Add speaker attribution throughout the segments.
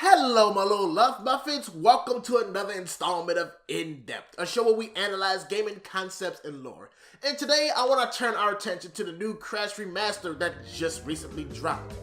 Speaker 1: Hello my little love muffins, welcome to another installment of In Depth, a show where we analyze gaming concepts and lore. And today I want to turn our attention to the new Crash remaster that just recently dropped.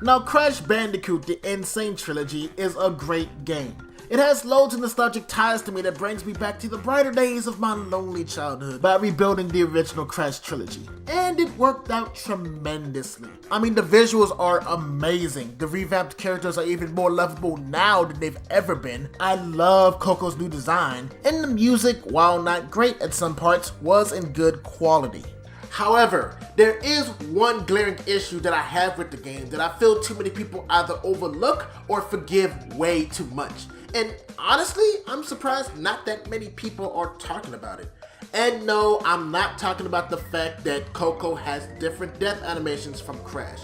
Speaker 1: Now Crash Bandicoot, the Insane Trilogy, is a great game. It has loads of nostalgic ties to me that brings me back to the brighter days of my lonely childhood by rebuilding the original Crash trilogy. And it worked out tremendously. I mean, the visuals are amazing. The revamped characters are even more lovable now than they've ever been. I love Coco's new design. And the music, while not great at some parts, was in good quality. However, there is one glaring issue that I have with the game that I feel too many people either overlook or forgive way too much. And honestly, I'm surprised not that many people are talking about it. And no, I'm not talking about the fact that Coco has different death animations from Crash,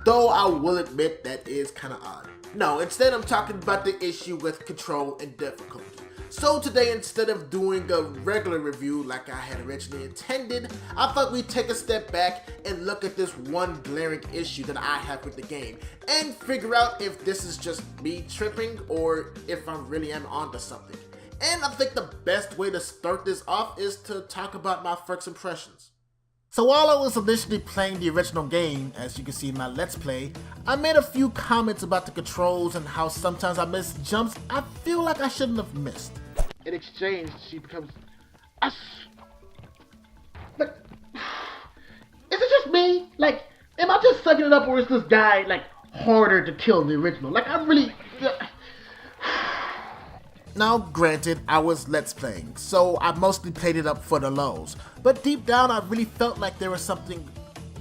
Speaker 1: though I will admit that is kinda odd. No, instead I'm talking about the issue with control and difficulty. So today, instead of doing a regular review like I had originally intended, I thought we'd take a step back and look at this one glaring issue that I have with the game and figure out if this is just me tripping or if I really am onto something. And I think the best way to start this off is to talk about my first impressions. So while I was initially playing the original game, as you can see in my Let's Play, I made a few comments about the controls and how sometimes I miss jumps I feel like I shouldn't have missed. In exchange, she becomes us. Like, is it just me? Like, am I just sucking it up, or is this guy like harder to kill than the original? Like, I'm really. Now, granted, I was Let's Playing, so I mostly played it up for the lows, but deep down I really felt like there was something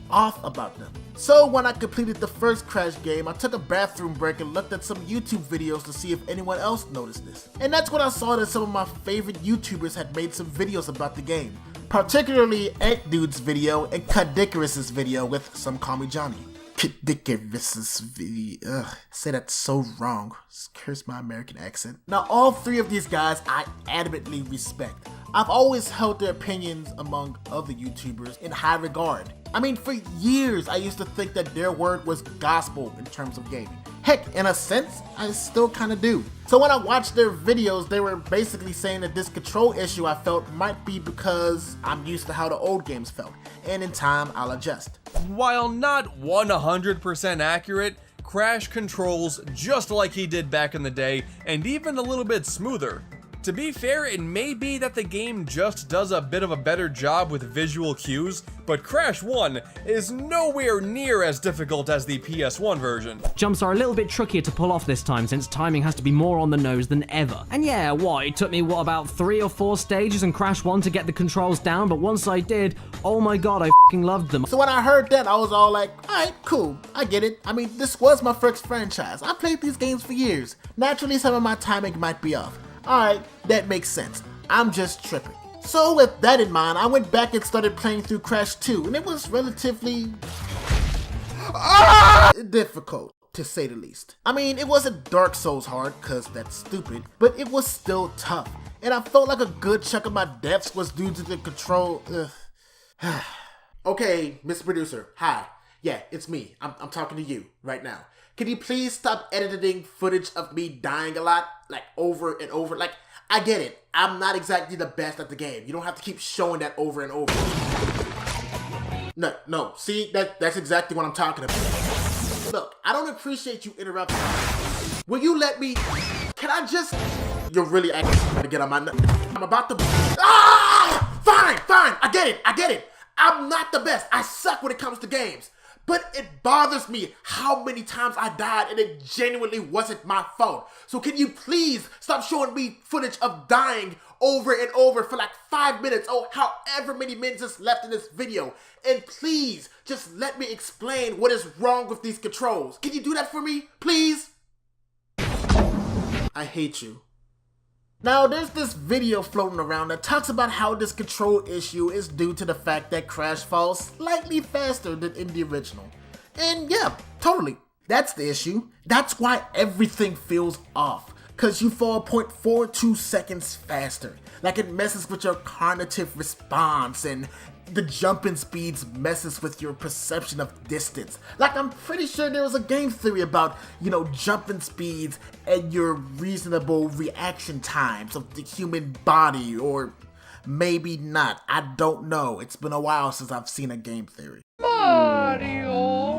Speaker 1: off about them. So when I completed the first Crash game, I took a bathroom break and looked at some YouTube videos to see if anyone else noticed this. And that's when I saw that some of my favorite YouTubers had made some videos about the game, particularly Ant Dude's video and Cadicarus's video with Some Call Me Johnny. Cadicarus's video, ugh, say that so wrong. Curse my American accent. Now all three of these guys I adamantly respect. I've always held their opinions among other YouTubers in high regard. I mean, for years I used to think that their word was gospel in terms of gaming. Heck, in a sense, I still kinda do. So when I watched their videos, they were basically saying that this control issue I felt might be because I'm used to how the old games felt, and in time I'll adjust.
Speaker 2: While not 100% accurate, Crash controls just like he did back in the day, and even a little bit smoother. To be fair, it may be that the game just does a bit of a better job with visual cues, but Crash 1 is nowhere near as difficult as the PS1 version.
Speaker 3: Jumps are a little bit trickier to pull off this time since timing has to be more on the nose than ever. And yeah, it took me about 3 or 4 stages in Crash 1 to get the controls down, but once I did, oh my god, I f***ing loved them.
Speaker 1: So when I heard that, I was all like, alright, cool, I get it. I mean, this was my first franchise. I played these games for years. Naturally, some of my timing might be off. Alright, that makes sense. I'm just tripping. So with that in mind, I went back and started playing through Crash 2, and it was relatively difficult, to say the least. I mean, it wasn't Dark Souls hard, cause that's stupid, but it was still tough. And I felt like a good chunk of my deaths was due to the control. Okay, Mr. Producer, hi. Yeah, it's me. I'm talking to you right now. Can you please stop editing footage of me dying a lot, like over and over? Like, I get it. I'm not exactly the best at the game. You don't have to keep showing that over and over. No. See, that's exactly what I'm talking about. Look, I don't appreciate you interrupting. Will you let me? Can I just? You're really acting to get on my. I'm about to. Fine. I get it. I'm not the best. I suck when it comes to games. But it bothers me how many times I died and it genuinely wasn't my fault. So can you please stop showing me footage of dying over and over for like 5 minutes, or however many minutes is left in this video. And please just let me explain what is wrong with these controls. Can you do that for me, please? I hate you. Now, there's this video floating around that talks about how this control issue is due to the fact that Crash falls slightly faster than in the original. And yeah, totally. That's the issue. That's why everything feels off. because you fall 0.42 seconds faster. Like, it messes with your cognitive response, and the jumping speeds messes with your perception of distance. Like, I'm pretty sure there was a game theory about, jumping speeds and your reasonable reaction times of the human body, or maybe not. I don't know. It's been a while since I've seen a game theory.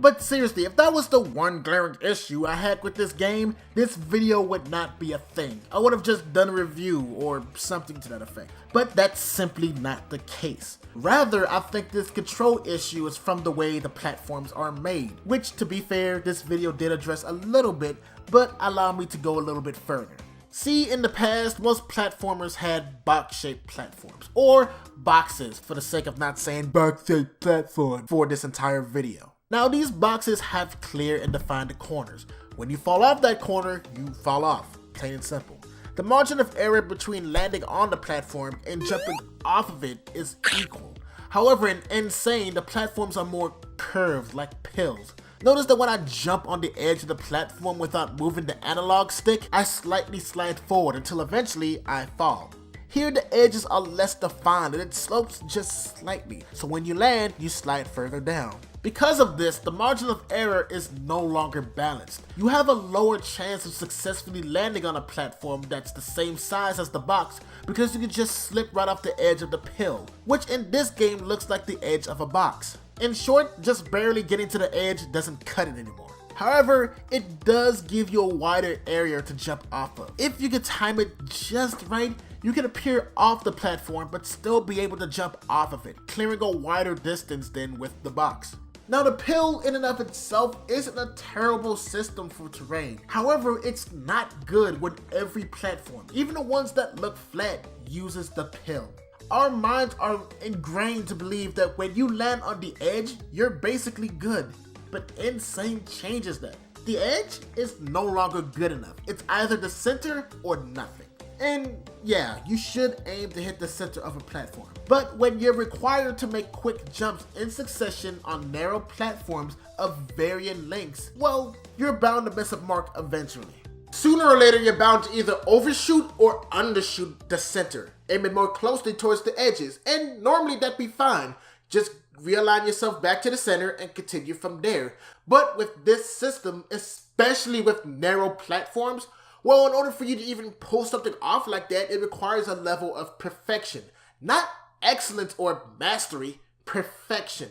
Speaker 1: But seriously, if that was the one glaring issue I had with this game, this video would not be a thing. I would have just done a review or something to that effect. But that's simply not the case. Rather, I think this control issue is from the way the platforms are made, which, to be fair, this video did address a little bit, but allow me to go a little bit further. See, in the past, most platformers had box-shaped platforms, or boxes, for the sake of not saying box-shaped platform for this entire video. Now, these boxes have clear and defined corners. When you fall off that corner, you fall off, plain and simple. The margin of error between landing on the platform and jumping off of it is equal. However, in Sane, the platforms are more curved, like pills. Notice that when I jump on the edge of the platform without moving the analog stick, I slightly slide forward until eventually I fall. Here the edges are less defined and it slopes just slightly, so when you land, you slide further down. Because of this, the margin of error is no longer balanced. You have a lower chance of successfully landing on a platform that's the same size as the box because you can just slip right off the edge of the pill, which in this game looks like the edge of a box. In short, just barely getting to the edge doesn't cut it anymore. However, it does give you a wider area to jump off of. If you can time it just right, you can appear off the platform but still be able to jump off of it, clearing a wider distance than with the box. Now, the pill in and of itself isn't a terrible system for terrain. However, it's not good with every platform. Even the ones that look flat uses the pill. Our minds are ingrained to believe that when you land on the edge, you're basically good. But Sane changes that. The edge is no longer good enough. It's either the center or nothing. And yeah, you should aim to hit the center of a platform. But when you're required to make quick jumps in succession on narrow platforms of varying lengths, well, you're bound to miss a mark eventually. Sooner or later, you're bound to either overshoot or undershoot the center, aiming more closely towards the edges, and normally that'd be fine. Just realign yourself back to the center and continue from there. But with this system, especially with narrow platforms, well, in order for you to even pull something off like that, it requires a level of perfection. Not excellence or mastery, perfection.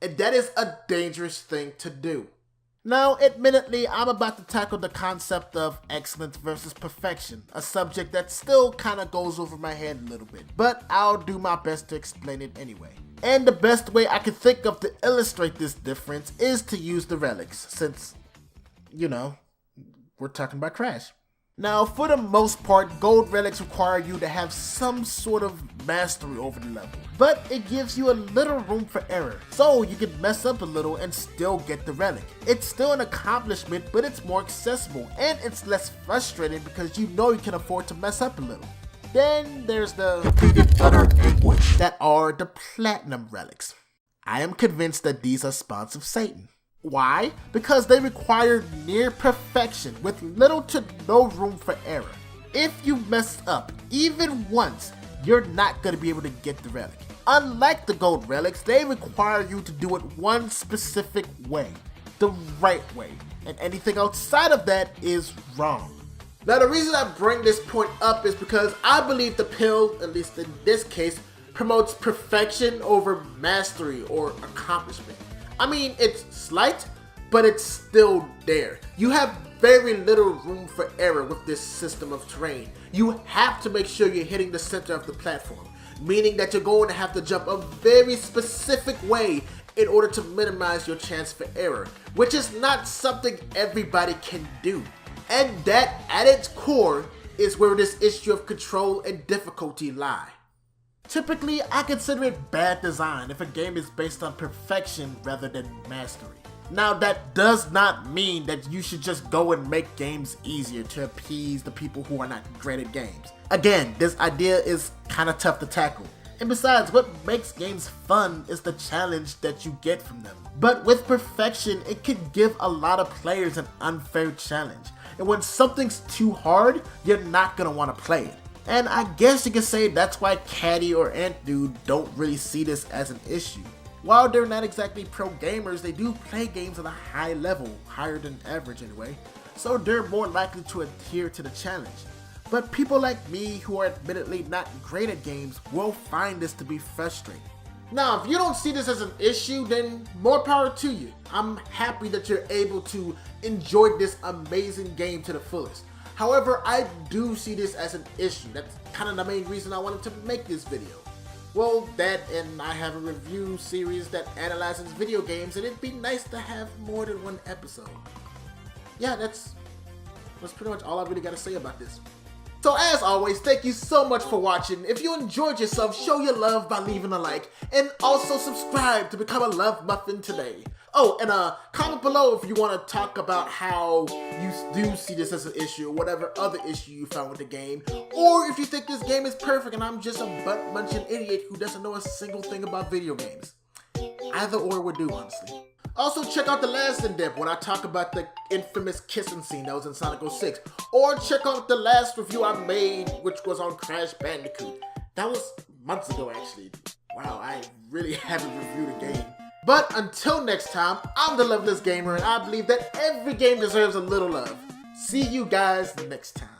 Speaker 1: And that is a dangerous thing to do. Now, admittedly, I'm about to tackle the concept of excellence versus perfection, a subject that still kind of goes over my head a little bit, but I'll do my best to explain it anyway. And the best way I can think of to illustrate this difference is to use the relics, since, we're talking about Crash. Now, for the most part, gold relics require you to have some sort of mastery over the level, but it gives you a little room for error, so you can mess up a little and still get the relic. It's still an accomplishment, but it's more accessible, and it's less frustrating because you know you can afford to mess up a little. Then there's the that are the platinum relics. I am convinced that these are spawns of Satan. Why? Because they require near perfection with little to no room for error. If you mess up even once, you're not going to be able to get the relic. Unlike the gold relics, they require you to do it one specific way, the right way, and anything outside of that is wrong. Now, the reason I bring this point up is because I believe the pill, at least in this case, promotes perfection over mastery or accomplishment. I mean, it's slight, but it's still there. You have very little room for error with this system of terrain. You have to make sure you're hitting the center of the platform, meaning that you're going to have to jump a very specific way in order to minimize your chance for error, which is not something everybody can do. And that, at its core, is where this issue of control and difficulty lie. Typically, I consider it bad design if a game is based on perfection rather than mastery. Now, that does not mean that you should just go and make games easier to appease the people who are not great at games. Again, this idea is kind of tough to tackle. And besides, what makes games fun is the challenge that you get from them. But with perfection, it can give a lot of players an unfair challenge. and when something's too hard, you're not gonna want to play it. And I guess you could say that's why Caddy or Ant Dude don't really see this as an issue. While they're not exactly pro gamers, they do play games at a high level, higher than average anyway, so they're more likely to adhere to the challenge. But people like me, who are admittedly not great at games, will find this to be frustrating. Now, if you don't see this as an issue, then more power to you. I'm happy that you're able to enjoy this amazing game to the fullest. However, I do see this as an issue. That's kind of the main reason I wanted to make this video. Well, that, and I have a review series that analyzes video games, and it'd be nice to have more than one episode. Yeah, that's pretty much all I really got to say about this. So as always, thank you so much for watching. If you enjoyed yourself, show your love by leaving a like, and also subscribe to become a Love Muffin today. Oh, and comment below if you want to talk about how you do see this as an issue, or whatever other issue you found with the game, or if you think this game is perfect and I'm just a butt-munching idiot who doesn't know a single thing about video games. Either or would do, honestly. Also, check out the last in-depth when I talk about the infamous kissing scene that was in Sonic 06. Or check out the last review I made, which was on Crash Bandicoot. That was months ago, actually. Wow, I really haven't reviewed a game. But until next time, I'm the Loveless Gamer, and I believe that every game deserves a little love. See you guys next time.